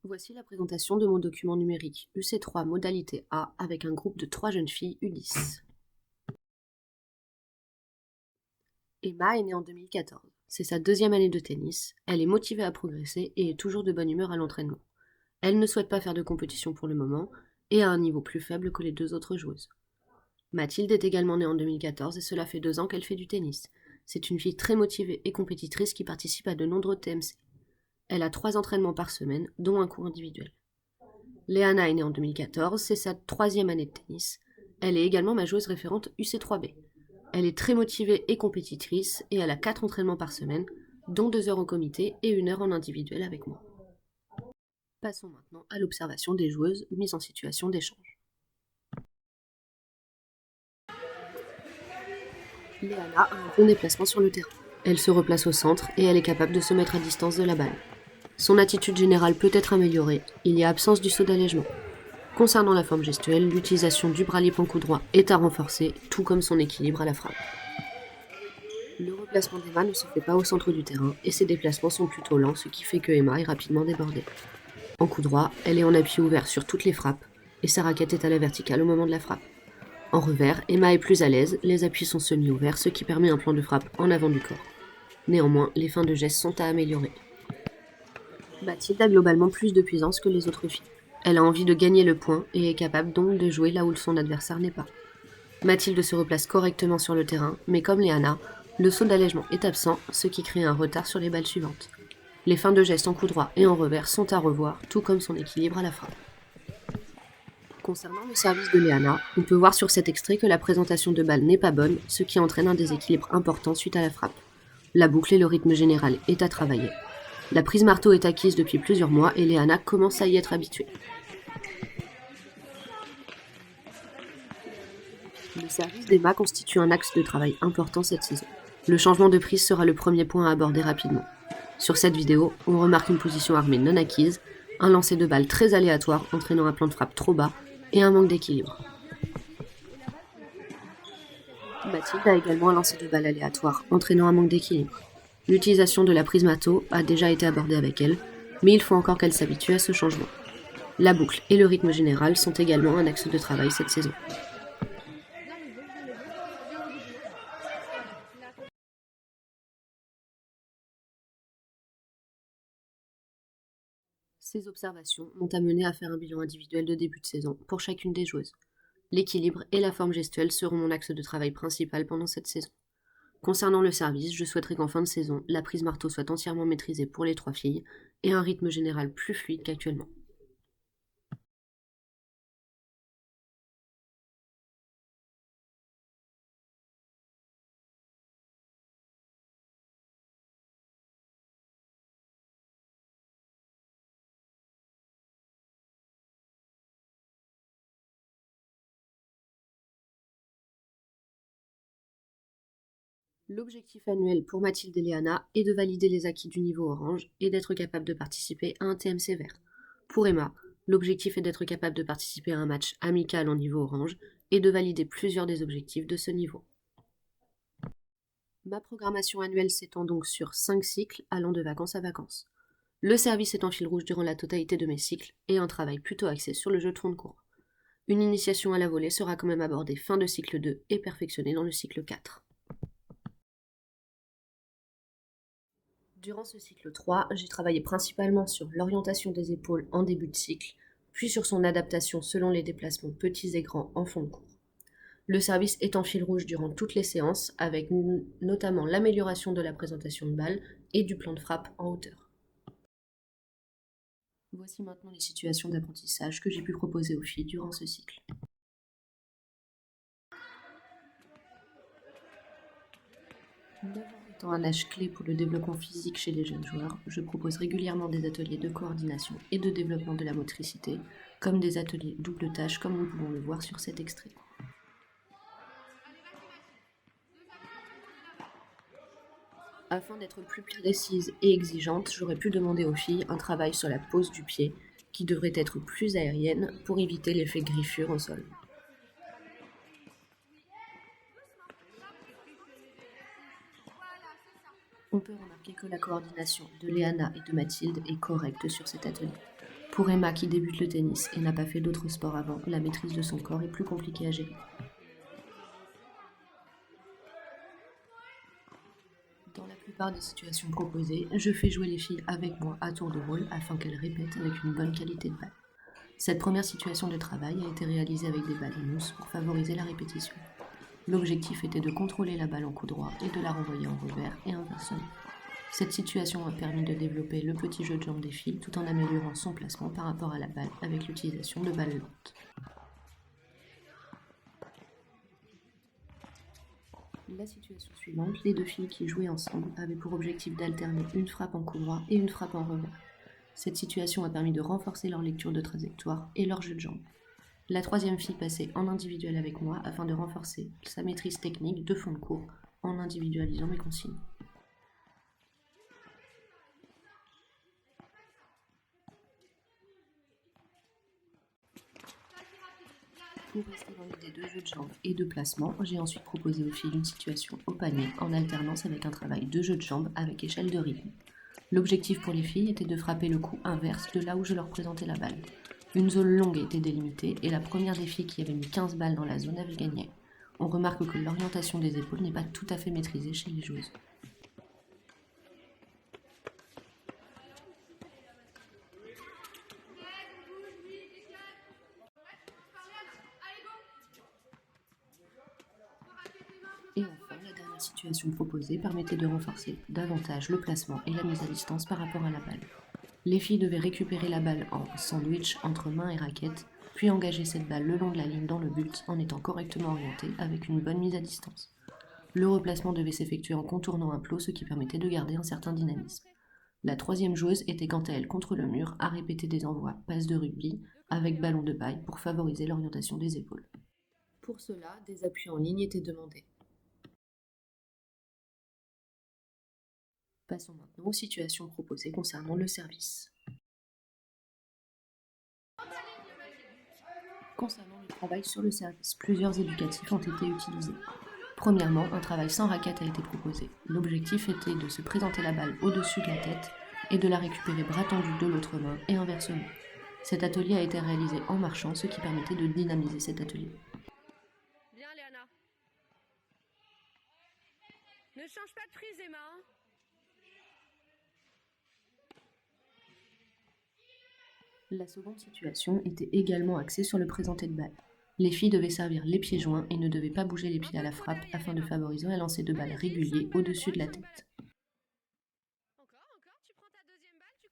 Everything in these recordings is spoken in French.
Voici la présentation de mon document numérique UC3 modalité A avec un groupe de 3 jeunes filles U10. Emma est née en 2014. C'est sa deuxième année de tennis. Elle est motivée à progresser et est toujours de bonne humeur à l'entraînement. Elle ne souhaite pas faire de compétition pour le moment et a un niveau plus faible que les deux autres joueuses. Mathilde est également née en 2014 et cela fait 2 ans qu'elle fait du tennis. C'est une fille très motivée et compétitrice qui participe à de nombreux TMC. Elle a 3 entraînements par semaine, dont un cours individuel. Léana est née en 2014, c'est sa 3e année de tennis. Elle est également ma joueuse référente UC3B. Elle est très motivée et compétitrice et elle a 4 entraînements par semaine, dont 2 heures au comité et 1 heure en individuel avec moi. Passons maintenant à l'observation des joueuses mises en situation d'échange. Léana a un bon déplacement sur le terrain. Elle se replace au centre et elle est capable de se mettre à distance de la balle. Son attitude générale peut être améliorée, il y a absence du saut d'allègement. Concernant la forme gestuelle, l'utilisation du bras libre en coup droit est à renforcer, tout comme son équilibre à la frappe. Le replacement d'Emma ne se fait pas au centre du terrain et ses déplacements sont plutôt lents, ce qui fait que Emma est rapidement débordée. En coup droit, elle est en appui ouvert sur toutes les frappes et sa raquette est à la verticale au moment de la frappe. En revers, Emma est plus à l'aise, les appuis sont semi-ouverts, ce qui permet un plan de frappe en avant du corps. Néanmoins, les fins de geste sont à améliorer. Mathilde a globalement plus de puissance que les autres filles. Elle a envie de gagner le point et est capable donc de jouer là où son adversaire n'est pas. Mathilde se replace correctement sur le terrain, mais comme Léana, le saut d'allègement est absent, ce qui crée un retard sur les balles suivantes. Les fins de geste en coup droit et en revers sont à revoir, tout comme son équilibre à la frappe. Concernant le service de Léana, on peut voir sur cet extrait que la présentation de balle n'est pas bonne, ce qui entraîne un déséquilibre important suite à la frappe. La boucle et le rythme général est à travailler. La prise marteau est acquise depuis plusieurs mois et Léana commence à y être habituée. Le service d'Emma constitue un axe de travail important cette saison. Le changement de prise sera le premier point à aborder rapidement. Sur cette vidéo, on remarque une position armée non acquise, un lancer de balle très aléatoire entraînant un plan de frappe trop bas et un manque d'équilibre. Mathilde a également un lancer de balle aléatoire entraînant un manque d'équilibre. L'utilisation de la prise marteau a déjà été abordée avec elle, mais il faut encore qu'elle s'habitue à ce changement. La boucle et le rythme général sont également un axe de travail cette saison. Ces observations m'ont amené à faire un bilan individuel de début de saison pour chacune des joueuses. L'équilibre et la forme gestuelle seront mon axe de travail principal pendant cette saison. Concernant le service, je souhaiterais qu'en fin de saison, la prise marteau soit entièrement maîtrisée pour les 3 filles et un rythme général plus fluide qu'actuellement. L'objectif annuel pour Mathilde et Léana est de valider les acquis du niveau orange et d'être capable de participer à un TMC vert. Pour Emma, l'objectif est d'être capable de participer à un match amical en niveau orange et de valider plusieurs des objectifs de ce niveau. Ma programmation annuelle s'étend donc sur 5 cycles allant de vacances à vacances. Le service est en fil rouge durant la totalité de mes cycles et un travail plutôt axé sur le jeu de fond de cours. Une initiation à la volée sera quand même abordée fin de cycle 2 et perfectionnée dans le cycle 4. Durant ce cycle 3, j'ai travaillé principalement sur l'orientation des épaules en début de cycle, puis sur son adaptation selon les déplacements petits et grands en fond de cours. Le service est en fil rouge durant toutes les séances, avec notamment l'amélioration de la présentation de balle et du plan de frappe en hauteur. Voici maintenant les situations d'apprentissage que j'ai pu proposer aux filles durant ce cycle. Étant un âge clé pour le développement physique chez les jeunes joueurs, je propose régulièrement des ateliers de coordination et de développement de la motricité, comme des ateliers double tâche comme nous pouvons le voir sur cet extrait. Afin d'être plus précise et exigeante, j'aurais pu demander aux filles un travail sur la pose du pied, qui devrait être plus aérienne pour éviter l'effet griffure au sol. On peut remarquer que la coordination de Léana et de Mathilde est correcte sur cet atelier. Pour Emma qui débute le tennis et n'a pas fait d'autres sports avant, la maîtrise de son corps est plus compliquée à gérer. Dans la plupart des situations proposées, je fais jouer les filles avec moi à tour de rôle afin qu'elles répètent avec une bonne qualité de balle. Cette première situation de travail a été réalisée avec des balles mousse pour favoriser la répétition. L'objectif était de contrôler la balle en coup droit et de la renvoyer en revers et inversement. Cette situation a permis de développer le petit jeu de jambes des filles tout en améliorant son placement par rapport à la balle avec l'utilisation de balles lentes. La situation suivante, les deux filles qui jouaient ensemble avaient pour objectif d'alterner une frappe en coup droit et une frappe en revers. Cette situation a permis de renforcer leur lecture de trajectoire et leur jeu de jambes. La troisième fille passait en individuel avec moi afin de renforcer sa maîtrise technique de fond de cours en individualisant mes consignes. Pour rester dans l'idée de jeu de jambes et de placement, j'ai ensuite proposé aux filles une situation au panier en alternance avec un travail de jeu de jambes avec échelle de rythme. L'objectif pour les filles était de frapper le coup inverse de là où je leur présentais la balle. Une zone longue était délimitée et la première des filles qui avait mis 15 balles dans la zone avait gagné. On remarque que l'orientation des épaules n'est pas tout à fait maîtrisée chez les joueuses. Et enfin, la dernière situation proposée permettait de renforcer davantage le placement et la mise à distance par rapport à la balle. Les filles devaient récupérer la balle en sandwich entre main et raquette, puis engager cette balle le long de la ligne dans le but en étant correctement orientée avec une bonne mise à distance. Le replacement devait s'effectuer en contournant un plot, ce qui permettait de garder un certain dynamisme. La troisième joueuse était quant à elle contre le mur à répéter des envois, passes de rugby, avec ballon de paille pour favoriser l'orientation des épaules. Pour cela, des appuis en ligne étaient demandés. Passons maintenant aux situations proposées concernant le service. Concernant le travail sur le service, plusieurs éducatifs ont été utilisés. Premièrement, un travail sans raquette a été proposé. L'objectif était de se présenter la balle au-dessus de la tête et de la récupérer bras tendus de l'autre main et inversement. Cet atelier a été réalisé en marchant, ce qui permettait de dynamiser cet atelier. Bien, Léana. Ne change pas de prise, Emma. La seconde situation était également axée sur le présenté de balle. Les filles devaient servir les pieds joints et ne devaient pas bouger les pieds à la frappe afin de favoriser un lancer de balle régulier au-dessus de la tête.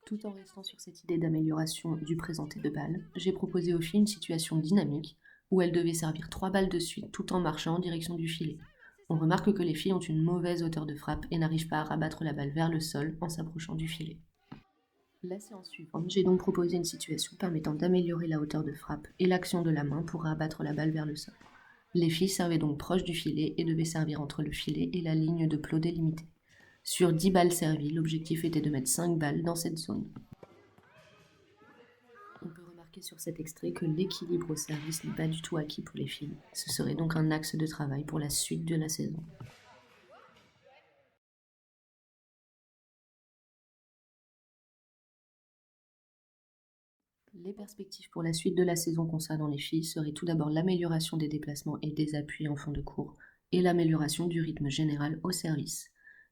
Tout en restant sur cette idée d'amélioration du présenté de balle, j'ai proposé aux filles une situation dynamique où elles devaient servir 3 balles de suite tout en marchant en direction du filet. On remarque que les filles ont une mauvaise hauteur de frappe et n'arrivent pas à rabattre la balle vers le sol en s'approchant du filet. La séance suivante, j'ai donc proposé une situation permettant d'améliorer la hauteur de frappe et l'action de la main pour rabattre la balle vers le sol. Les filles servaient donc proche du filet et devaient servir entre le filet et la ligne de plot délimitée. Sur 10 balles servies, l'objectif était de mettre 5 balles dans cette zone. On peut remarquer sur cet extrait que l'équilibre au service n'est pas du tout acquis pour les filles. Ce serait donc un axe de travail pour la suite de la saison. Les perspectives pour la suite de la saison concernant les filles seraient tout d'abord l'amélioration des déplacements et des appuis en fond de cours et l'amélioration du rythme général au service.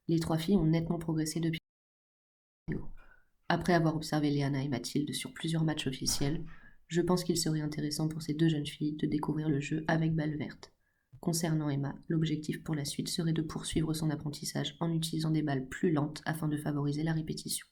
Les 3 filles ont nettement progressé depuis. Après avoir observé Léana et Mathilde sur plusieurs matchs officiels, je pense qu'il serait intéressant pour ces 2 jeunes filles de découvrir le jeu avec balle verte. Concernant Emma, l'objectif pour la suite serait de poursuivre son apprentissage en utilisant des balles plus lentes afin de favoriser la répétition.